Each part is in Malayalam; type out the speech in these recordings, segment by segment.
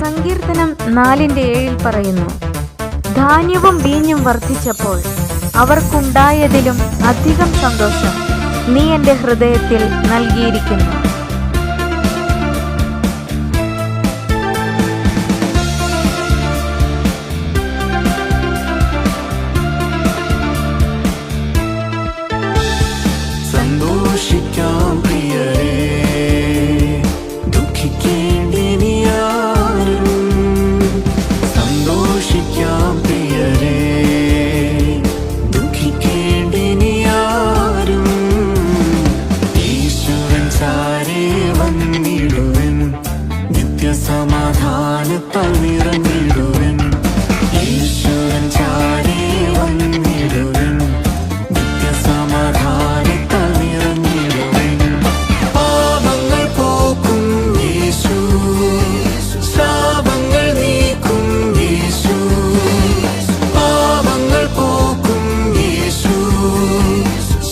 സങ്കീർത്തനം 4:7 പറയുന്നു, ധാന്യവും വീഞ്ഞും വർദ്ധിച്ചപ്പോൾ അവർക്കുണ്ടായതിലും അധികം സന്തോഷം നീ എൻ്റെ ഹൃദയത്തിൽ നൽകിയിരിക്കുന്നു. സന്തോഷിക്കാം പ്രിയരേ, ദുഃഖിക്കേണ്ടിനി ആരും. സന്തോഷിക്കാം പ്രിയരേ, ദുഃഖിക്കേണ്ടിനി ആരും. ഈശ്വരൻ ചാരേ വന്നിടുവൻ, നിത്യസമാധാനത്താൽ നിറഞ്ഞിടുവൻ. ഈശ്വരൻ ചാരേ വന്നിടുവൻ, നിത്യസമാധാനത്താൽ നിറഞ്ഞിടുവൻ. പാപങ്ങൾ പോക്കും യേശു, ശാപങ്ങൾ നീക്കും യേശു. പാപങ്ങൾ പോക്കും യേശു,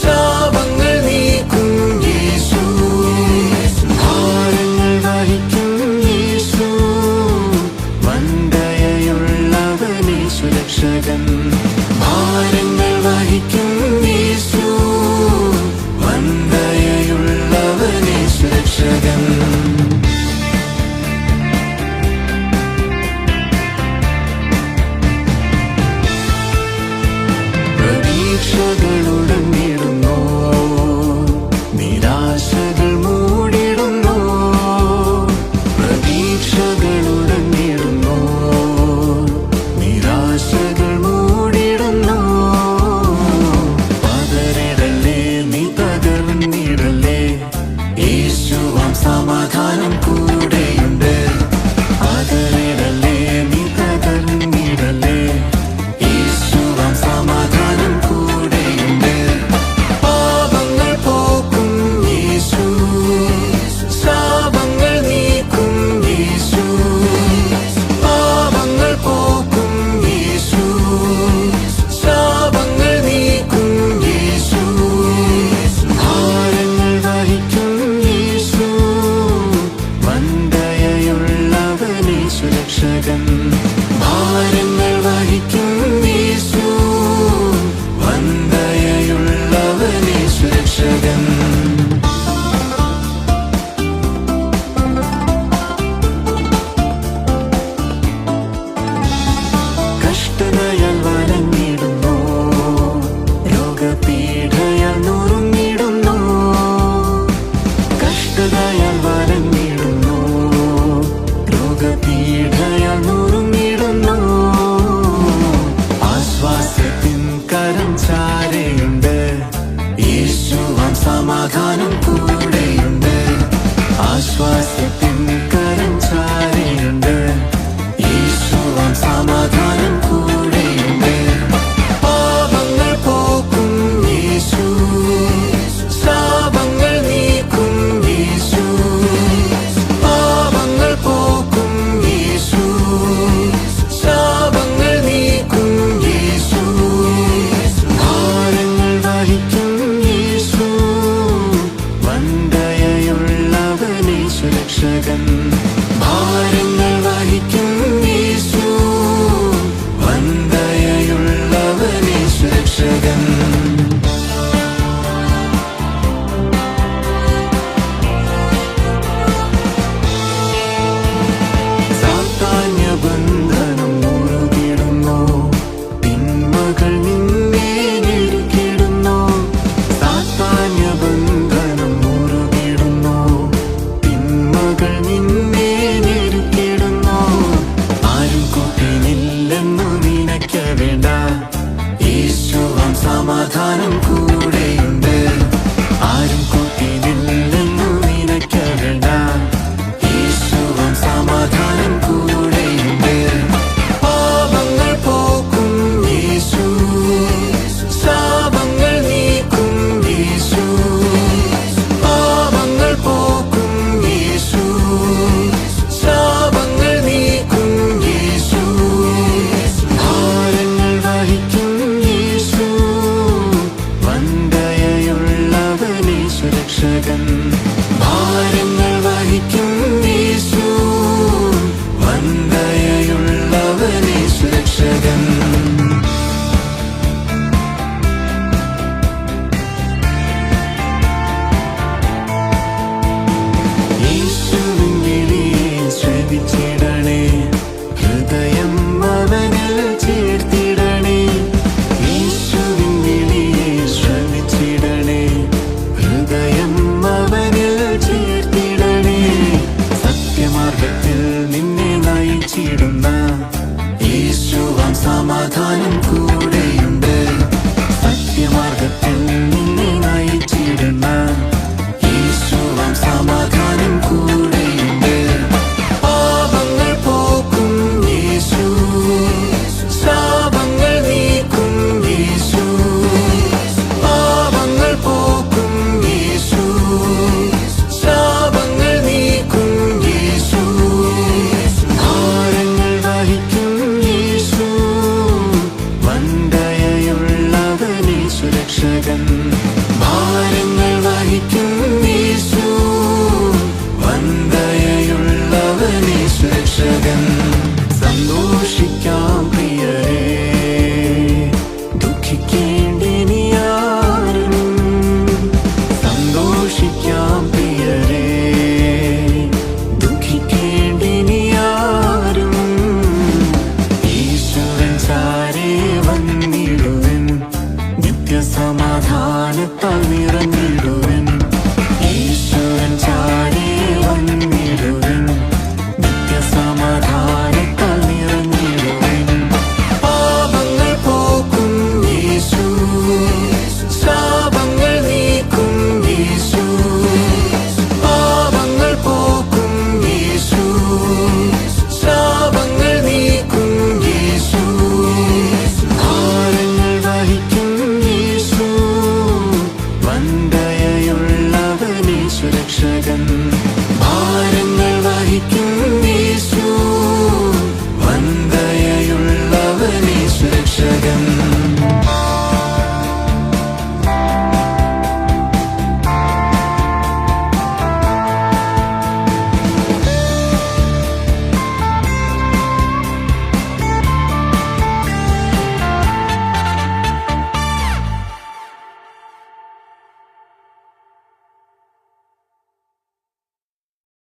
ശാപങ്ങൾ നീക്കും യേശു. ഭാരങ്ങൾ വഹിക്കും യേശു, വന്ദയയുള്ളവനേശു രക്ഷകൻ. ഭാരങ്ങൾ വഹിക്കും യേശു, വന്ദയയുള്ളവനേശു രക്ഷകൻ. പ്രതീക്ഷകളുടങ്ങിടുന്നു, നിരാശകൾ മൂടിടുന്നു. പ്രതീക്ഷകളുടങ്ങിടുന്നു, നിരാശകൾ മൂടിടുന്നു. പതറിടല്ലേ, നീ തകർന്നിടല്ലേ, യേശുവാം സമാധാനം കൂടെയുണ്ട്. പതറിടല്ലേ, നീ തകർന്നിടല്ലേ, യേശുവാം സമാധാനം കൂടെയുണ്ട്. പാപങ്ങൾ പോക്കും യേശു, ശാപങ്ങൾ നീക്കും യേശു. പാപങ്ങൾ പോക്കും യേശു, ശാപങ്ങൾ നീക്കും യേശു. ഭാരങ്ങൾ വഹിക്കും യേശു, വന്ദയയുള്ളവനേശു രക്ഷകൻ. ഭാരങ്ങൾ വഹിക്കും യേശു, വന്ദയയുള്ളവനേശു രക്ഷകൻ. കഷ്ടതയാൽ വലഞ്ഞിടുന്നു, രോഗപീഠയാൽ നുറുങ്ങിടുന്നു. കഷ്ടതയാൽ വലഞ്ഞിടുന്നു, രോഗപീഠയാൽ നുറുങ്ങിടുന്നു. ആശ്വാസത്തിൻ കരം ചാരയുണ്ട്, യേശുവാം സമാധാനം കൂടെയുണ്ട്. ആശ്വാസത്തിൻ കരം ചാരയുണ്ട്, യേശുവാം സമാധാനം കൂടെയുണ്ട്. പാപങ്ങൾ പോക്കും യേശു, ശാപങ്ങൾ നീക്കും യേശു. പാപങ്ങൾ പോക്കും യേശു, ശാപങ്ങൾ നീക്കും യേശു. ഭാരങ്ങൾ വഹിക്കും യേശു, വന്ദയയുള്ളവനേശു രക്ഷകൻ. ഭാരങ്ങൾ വഹിക്കും യേശു, വന്ദയയുള്ളവനേശു രക്ഷകൻ. സാത്താന്യബന്ധനം മുറുകിടുന്നു, തിന്മകൾ നിന്നെ ഞെരുക്കിടുന്നു. സാത്താന്യബന്ധനം മുറുകിടുന്നു, തിന്മകൾ നിന്നെ ഞെരുക്കിടുന്നു. സത്യമാർഗത്തിൽ നിന്നെ നയിച്ചിടുന്ന യേശുവാം സമാധാനം കൂടെയുണ്ട്. സത്യമാർഗത്തിൽ നിന്നെ നയിച്ചിടുന്ന യേശുവാം സമാധാനം കൂടെയുണ്ട്. പാപങ്ങൾ പോക്കും യേശു, ശാപങ്ങൾ നീക്കും യേശു. പാപങ്ങൾ പോക്കും യേശു, ശാപങ്ങൾ നീക്കും യേശു. ഭാരങ്ങൾ വഹിക്കും യേശു, വന്ദയയുള്ളവനേ സുരക്ഷകൻ. ഭാരങ്ങൾ വഹിക്കും യേശു, വന്ദയയുള്ളവനേ സുരക്ഷകൻ. സന്തോഷിക്കാം പ്രിയരേ, ദുഃഖിക്കേണ്ടിനിയാരും. സന്തോഷിക്കാം പ്രിയരേ, ദുഃഖിക്കേണ്ടിനിയാരും. ഈശ്വരൻ ചാരേ വന്നിടുവൻ, നിത്യസമാധാനത്താൽ നിറഞ്ഞിടുവൻ. ഈശ്വരൻ ചാരേ വന്നിടുവൻ, നിത്യസമാധാനത്താൽ നിറഞ്ഞിടുവൻ. പാപങ്ങൾ പോക്കും യേശു, ശാപങ്ങൾ നീക്കും യേശു. പാപങ്ങൾ പോക്കും യേശു, ശാപങ്ങൾ നീക്കും യേശു. ഭാരങ്ങൾ വഹിക്കും യേശു, വന്ദയയുള്ളവനേ സുരക്ഷകൻ. ഭാരങ്ങൾ വഹിക്കും